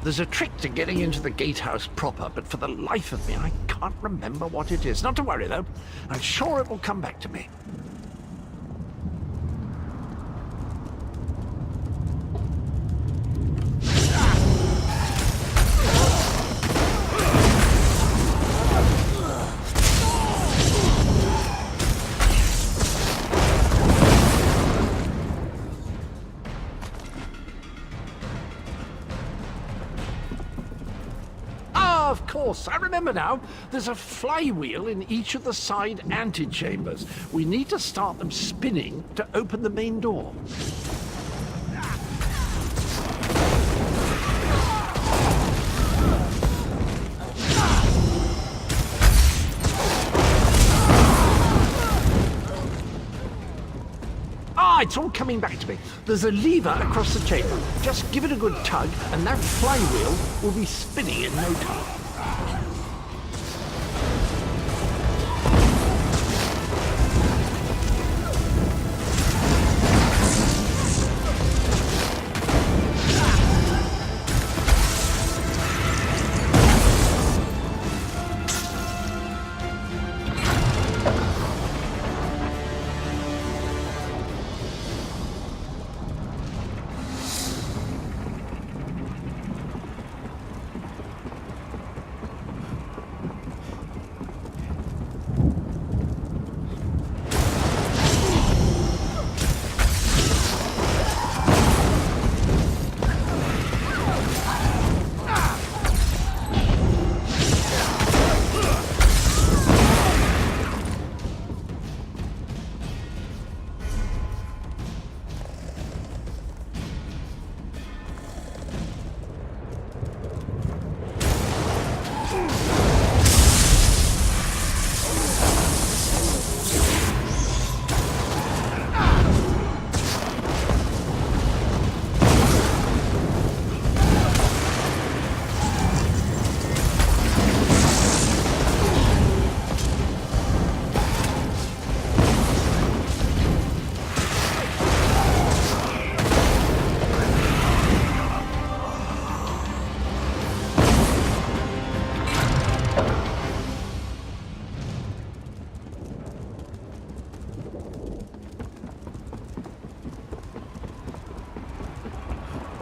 There's a trick to getting into the gatehouse proper, but for the life of me, I can't remember what it is. Not to worry, though. I'm sure it will come back to me. Of course, I remember now. There's a flywheel in each of the side antechambers. We need to start them spinning to open the main door. Ah, it's all coming back to me. There's a lever across the chamber. Just give it a good tug, and that flywheel will be spinning in no time.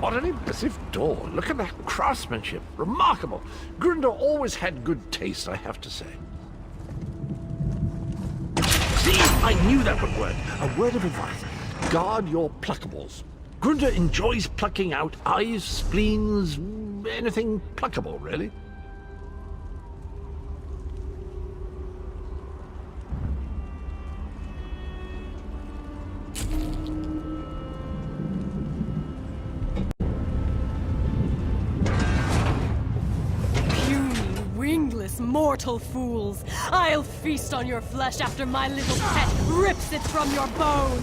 What an impressive door. Look at that craftsmanship. Remarkable. Grunder always had good taste, I have to say. See, I knew that would work. A word of advice. Guard your pluckables. Grunder enjoys plucking out eyes, spleens, anything pluckable, really. Mortal fools! I'll feast on your flesh after my little pet rips it from your bones!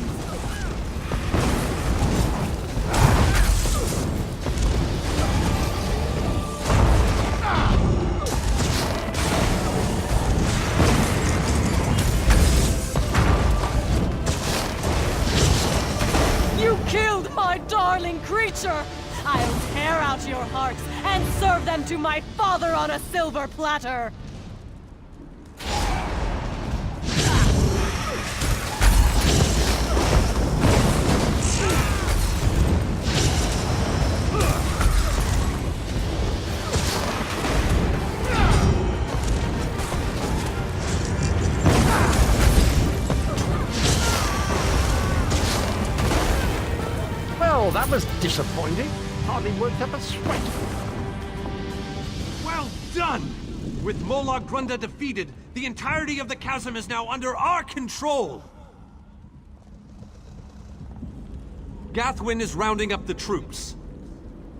You killed my darling creature! I'll tear out your hearts and serve them to my father on a silver platter! Well, that was disappointing. Hardly worked up a sweat. Well done! With Molag Grunda defeated, the entirety of the chasm is now under our control! Gathwin is rounding up the troops.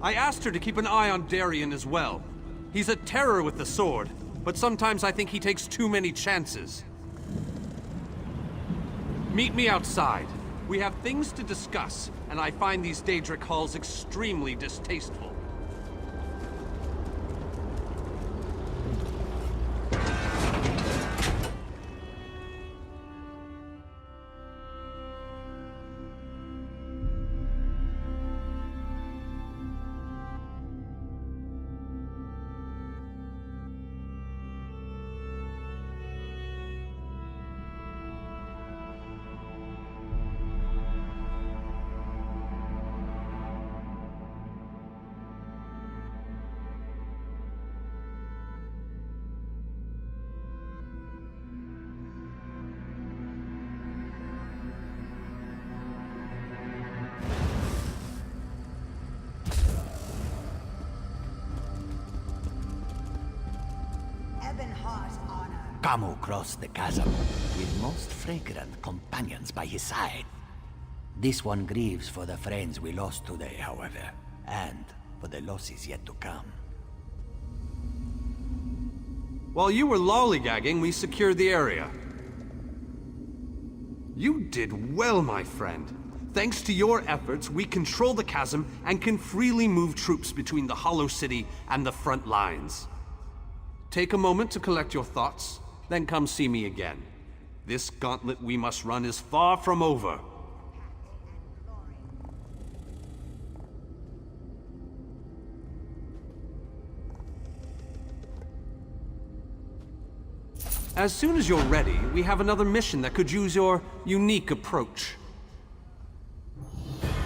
I asked her to keep an eye on Darien as well. He's a terror with the sword, but sometimes I think he takes too many chances. Meet me outside. We have things to discuss, and I find these Daedric halls extremely distasteful. Camus crossed the chasm with most fragrant companions by his side. This one grieves for the friends we lost today, however, and for the losses yet to come. While you were lollygagging, we secured the area. You did well, my friend. Thanks to your efforts, we control the chasm and can freely move troops between the Hollow City and the front lines. Take a moment to collect your thoughts, then come see me again. This gauntlet we must run is far from over. As soon as you're ready, we have another mission that could use your unique approach.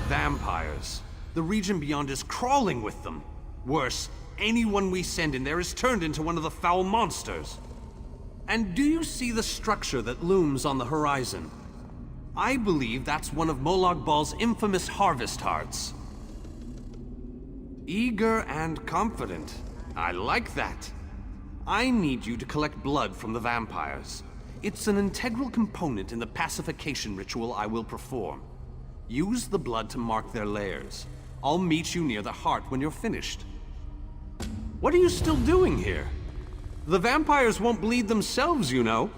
Vampires. The region beyond is crawling with them. Worse, anyone we send in there is turned into one of the foul monsters. And do you see the structure that looms on the horizon? I believe that's one of Molag Bal's infamous harvest hearts. Eager and confident. I like that. I need you to collect blood from the vampires. It's an integral component in the pacification ritual I will perform. Use the blood to mark their lairs. I'll meet you near the heart when you're finished. What are you still doing here? The vampires won't bleed themselves, you know.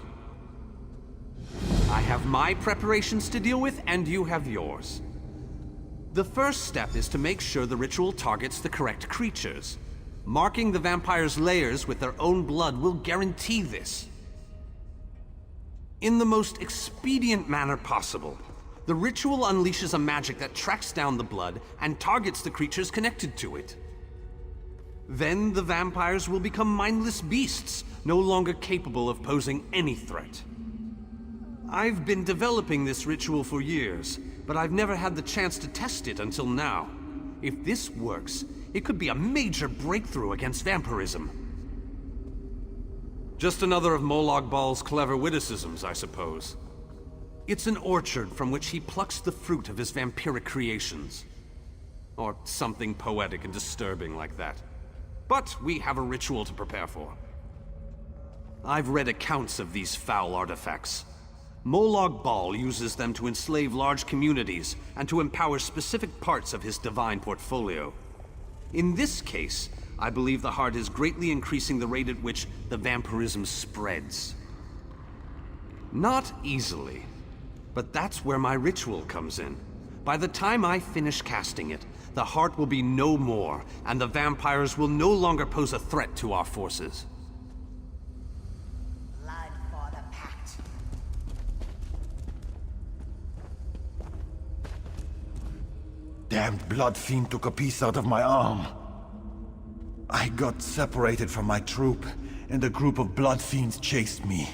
I have my preparations to deal with, and you have yours. The first step is to make sure the ritual targets the correct creatures. Marking the vampires' lairs with their own blood will guarantee this. In the most expedient manner possible, the ritual unleashes a magic that tracks down the blood and targets the creatures connected to it. Then the vampires will become mindless beasts, no longer capable of posing any threat. I've been developing this ritual for years, but I've never had the chance to test it until now. If this works, it could be a major breakthrough against vampirism. Just another of Molag Bal's clever witticisms, I suppose. It's an orchard from which he plucks the fruit of his vampiric creations. Or something poetic and disturbing like that. But we have a ritual to prepare for. I've read accounts of these foul artifacts. Molag Bal uses them to enslave large communities and to empower specific parts of his divine portfolio. In this case, I believe the heart is greatly increasing the rate at which the vampirism spreads. Not easily, but that's where my ritual comes in. By the time I finish casting it, the heart will be no more, and the vampires will no longer pose a threat to our forces. Blood for the pact. Damned blood fiend took a piece out of my arm. I got separated from my troop, and a group of blood fiends chased me.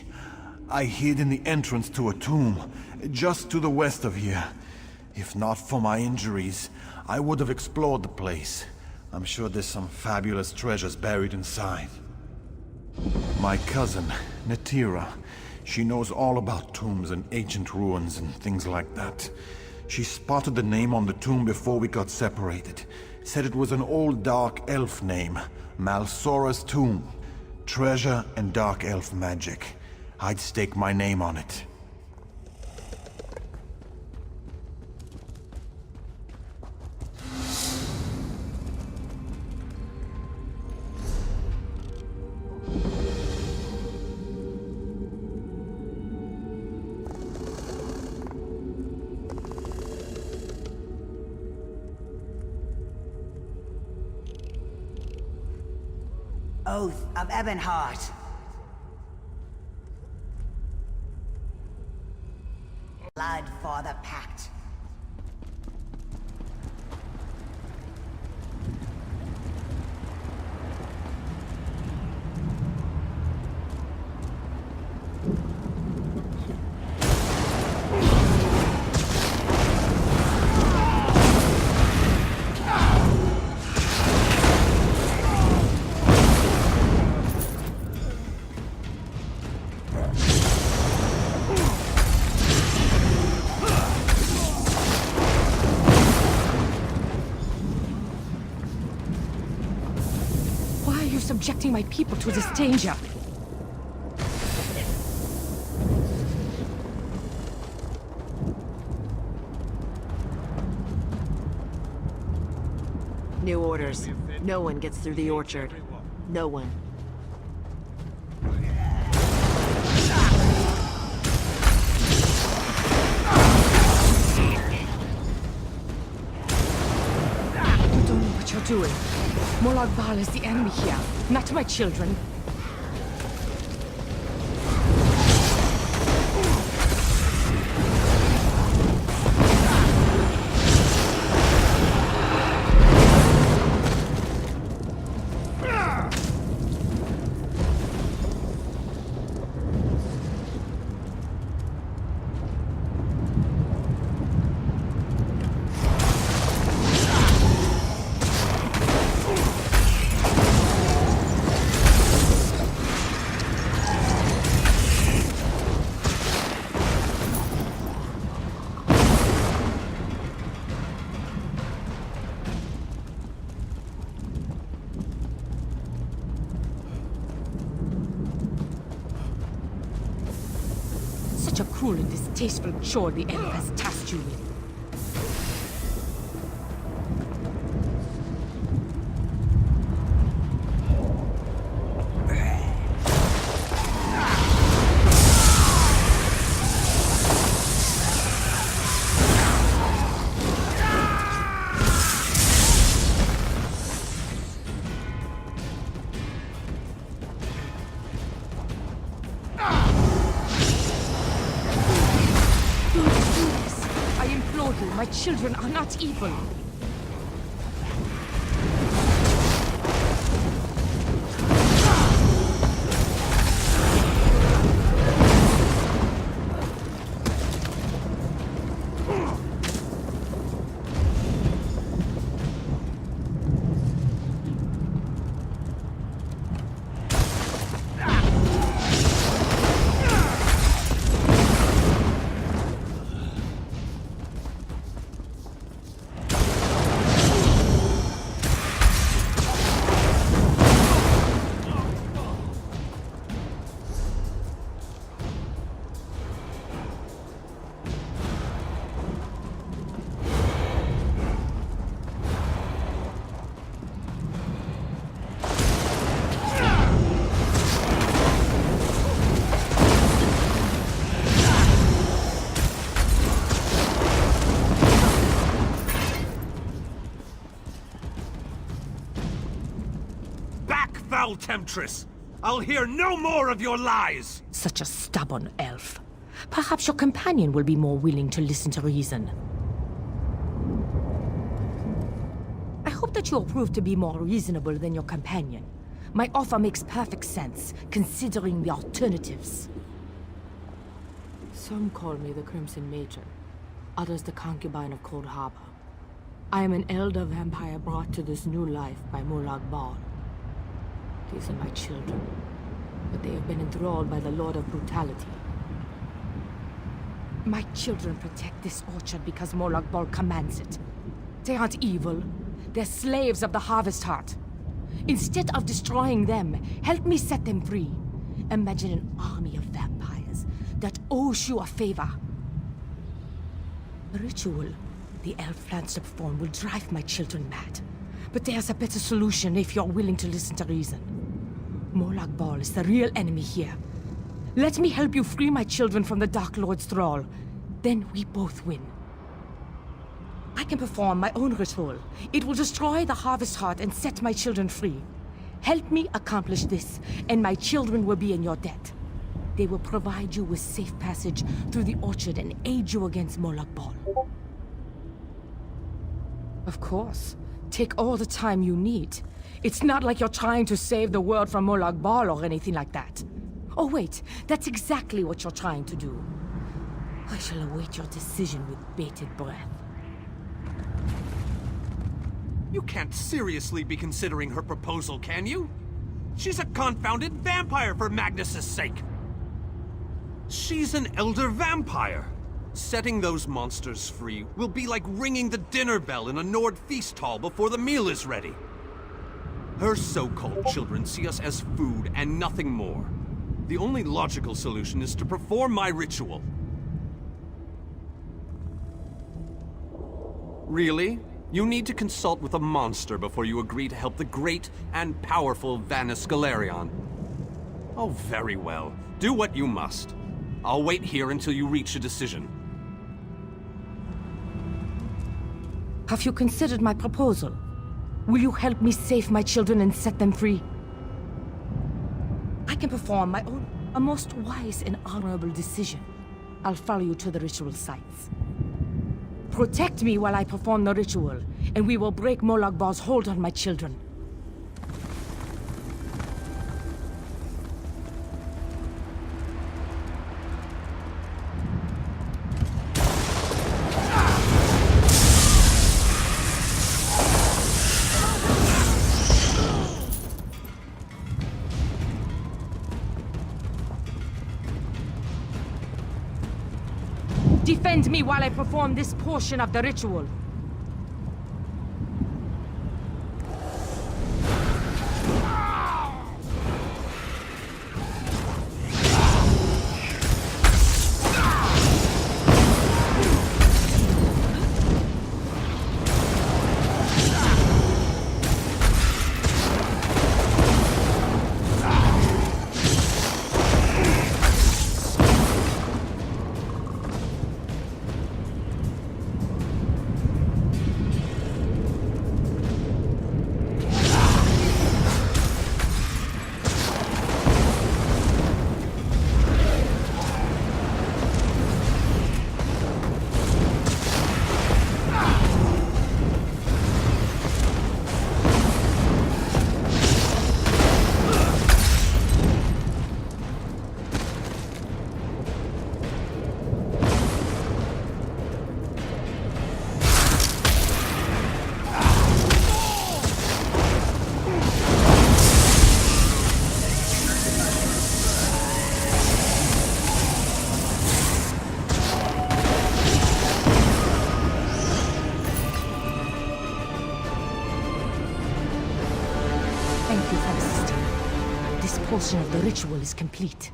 I hid in the entrance to a tomb, just to the west of here. If not for my injuries, I would have explored the place. I'm sure there's some fabulous treasures buried inside. My cousin, Natira, she knows all about tombs and ancient ruins and things like that. She spotted the name on the tomb before we got separated. Said it was an old dark elf name, Malsora's tomb. Treasure and dark elf magic. I'd stake my name on it. Oath of Ebonheart. Blood for the pact. Subjecting my people to this danger. New orders. No one gets through the orchard. No one. You don't know what you're doing. Molag Bal is the enemy here, not my children. Such a cruel and distasteful chore the elf has tasked you with. My children are not evil. Foul temptress! I'll hear no more of your lies! Such a stubborn elf. Perhaps your companion will be more willing to listen to reason. I hope that you'll prove to be more reasonable than your companion. My offer makes perfect sense, considering the alternatives. Some call me the Crimson Matron, others the concubine of Cold Harbor. I am an elder vampire brought to this new life by Molag Bal. These are my children, but they have been enthralled by the Lord of Brutality. My children protect this orchard because Molag Bal commands it. They aren't evil. They're slaves of the Harvest Heart. Instead of destroying them, help me set them free. Imagine an army of vampires that owes you a favor. The ritual the elf plans to perform will drive my children mad. But there's a better solution if you're willing to listen to reason. Molag Bal is the real enemy here. Let me help you free my children from the Dark Lord's thrall. Then we both win. I can perform my own ritual. It will destroy the Harvest Heart and set my children free. Help me accomplish this, and my children will be in your debt. They will provide you with safe passage through the orchard and aid you against Molag Bal. Of course. Take all the time you need. It's not like you're trying to save the world from Molag Bal or anything like that. Oh wait, that's exactly what you're trying to do. I shall await your decision with bated breath. You can't seriously be considering her proposal, can you? She's a confounded vampire, for Magnus's sake! She's an elder vampire! Setting those monsters free will be like ringing the dinner bell in a Nord feast hall before the meal is ready. Her so-called children see us as food and nothing more. The only logical solution is to perform my ritual. Really? You need to consult with a monster before you agree to help the great and powerful Vanus Galerion. Oh, very well. Do what you must. I'll wait here until you reach a decision. Have you considered my proposal? Will you help me save my children and set them free? I can perform my own, a most wise and honorable decision. I'll follow you to the ritual sites. Protect me while I perform the ritual, and we will break Molag Bal's hold on my children. Defend me while I perform this portion of the ritual. Thank you for assisting. This portion of the ritual is complete.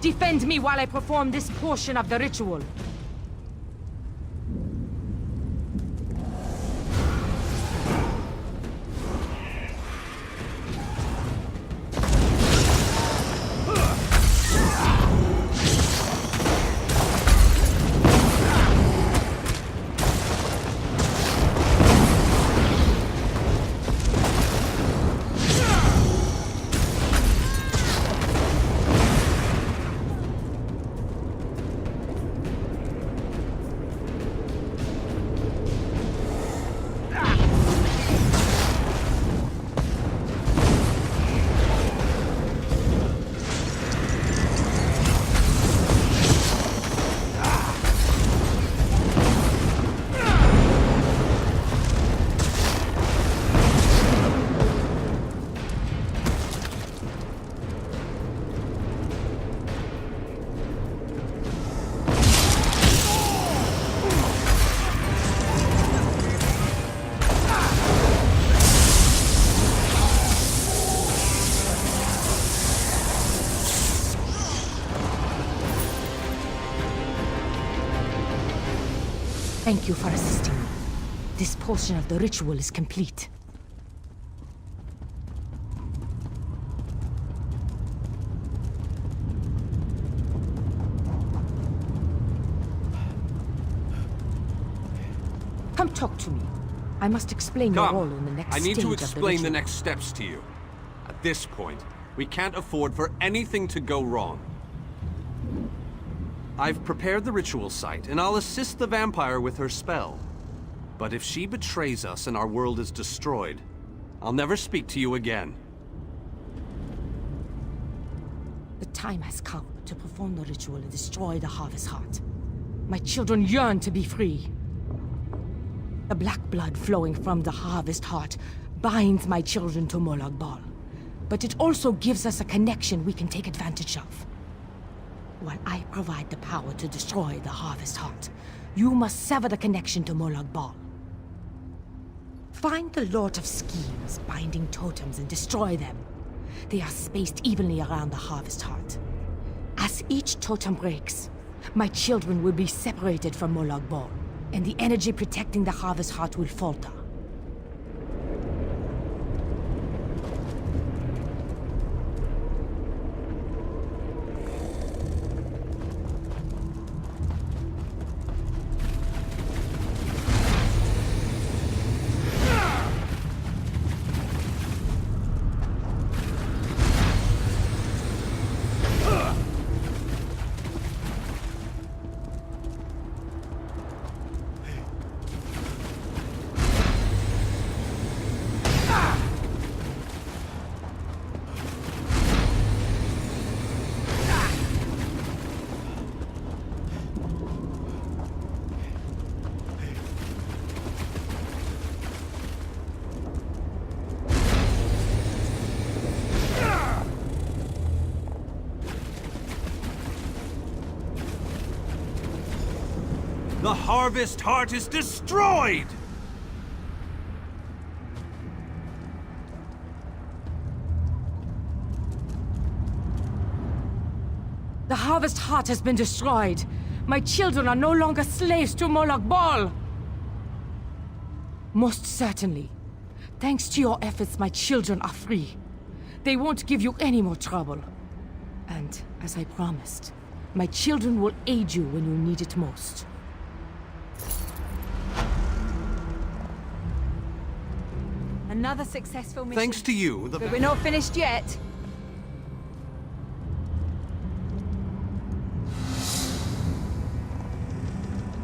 Defend me while I perform this portion of the ritual. Thank you for assisting me. This portion of the ritual is complete. Come talk to me. I must explain your role in the next stage of the ritual. I need to explain the next steps to you. At this point, we can't afford for anything to go wrong. I've prepared the ritual site, and I'll assist the vampire with her spell. But if she betrays us and our world is destroyed, I'll never speak to you again. The time has come to perform the ritual and destroy the Harvest Heart. My children yearn to be free. The black blood flowing from the Harvest Heart binds my children to Molag Bal, but it also gives us a connection we can take advantage of. While I provide the power to destroy the Harvest Heart, you must sever the connection to Molag Bal. Find the Lord of Schemes binding totems and destroy them. They are spaced evenly around the Harvest Heart. As each totem breaks, my children will be separated from Molag Bal, and the energy protecting the Harvest Heart will falter. The Harvest Heart is destroyed! The Harvest Heart has been destroyed. My children are no longer slaves to Molag Bal. Most certainly. Thanks to your efforts, my children are free. They won't give you any more trouble. And, as I promised, my children will aid you when you need it most. Another successful mission. Thanks to you, But we're not finished yet.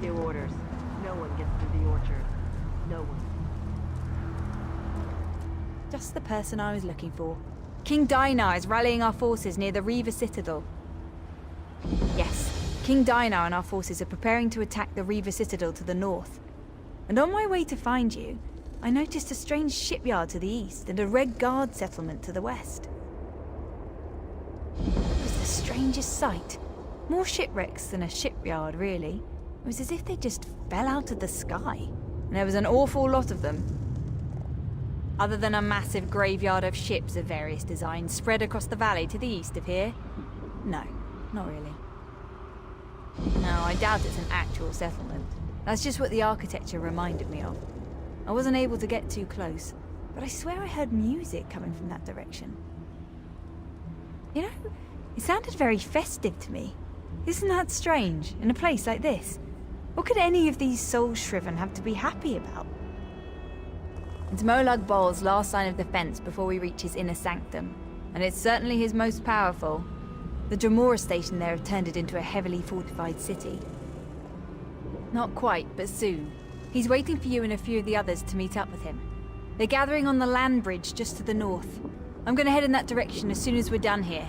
New orders. No one gets through the orchard. No one. Just the person I was looking for. King Dainar is rallying our forces near the Reaver Citadel. Yes, King Dainar and our forces are preparing to attack the Reaver Citadel to the north. And on my way to find you, I noticed a strange shipyard to the east and a Red Guard settlement to the west. It was the strangest sight. More shipwrecks than a shipyard, really. It was as if they just fell out of the sky. And there was an awful lot of them. Other than a massive graveyard of ships of various designs spread across the valley to the east of here? No, not really. No, I doubt it's an actual settlement. That's just what the architecture reminded me of. I wasn't able to get too close, but I swear I heard music coming from that direction. You know, it sounded very festive to me. Isn't that strange, in a place like this? What could any of these soul-shriven have to be happy about? It's Molag Bal's last line of defense before we reach his inner sanctum, and it's certainly his most powerful. The Dremora station there have turned it into a heavily fortified city. Not quite, but soon. He's waiting for you and a few of the others to meet up with him. They're gathering on the land bridge just to the north. I'm gonna head in that direction as soon as we're done here.